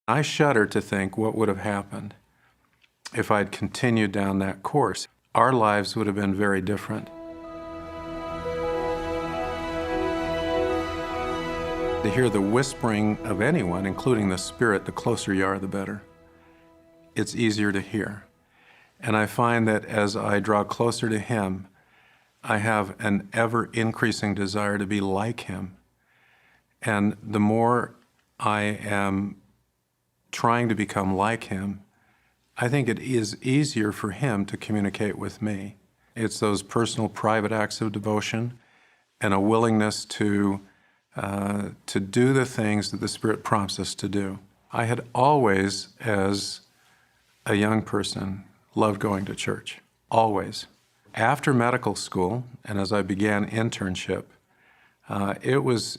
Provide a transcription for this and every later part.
I shudder to think what would have happened if I'd continued down that course. Our lives would have been very different. To hear the whispering of anyone, including the Spirit, the closer you are, the better. It's easier to hear. And I find that as I draw closer to Him, I have an ever-increasing desire to be like Him. And the more I am trying to become like Him, I think it is easier for Him to communicate with me. It's those personal, private acts of devotion and a willingness to do the things that the Spirit prompts us to do. I had always, as a young person, loved going to church, always. After medical school, and as I began internship, it was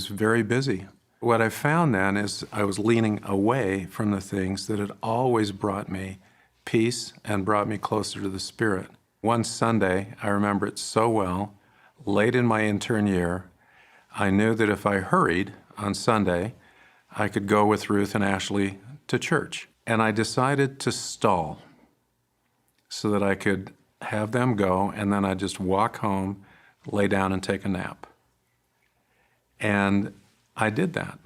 very busy. What I found then is I was leaning away from the things that had always brought me peace and brought me closer to the Spirit. One Sunday, I remember it so well, late in my intern year, I knew that if I hurried on Sunday, I could go with Ruth and Ashley to church. And I decided to stall so that I could have them go, and then I'd just walk home, lay down, and take a nap. And I did that.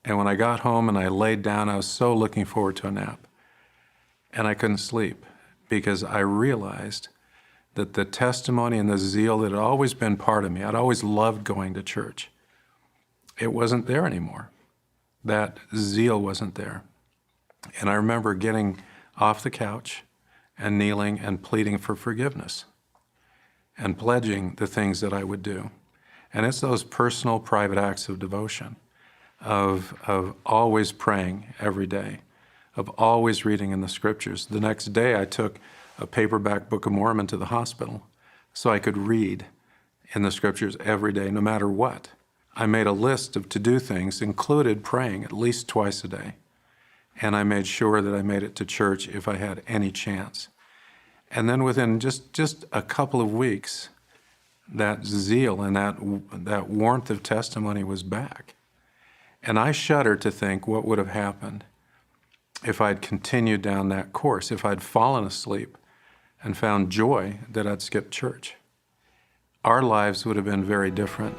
And when I got home and I laid down, I was so looking forward to a nap. And I couldn't sleep because I realized that the testimony and the zeal that had always been part of me, I'd always loved going to church, it wasn't there anymore. That zeal wasn't there. And I remember getting off the couch and kneeling and pleading for forgiveness and pledging the things that I would do. And it's those personal, private acts of devotion, of always praying every day, of always reading in the Scriptures. The next day I took a paperback Book of Mormon to the hospital so I could read in the Scriptures every day, no matter what. I made a list of to-do things, included praying at least twice a day. And I made sure that I made it to church if I had any chance. And then within just a couple of weeks, that zeal and that warmth of testimony was back. And I shudder to think what would have happened if I'd continued down that course, if I'd fallen asleep and found joy that I'd skipped church. Our lives would have been very different.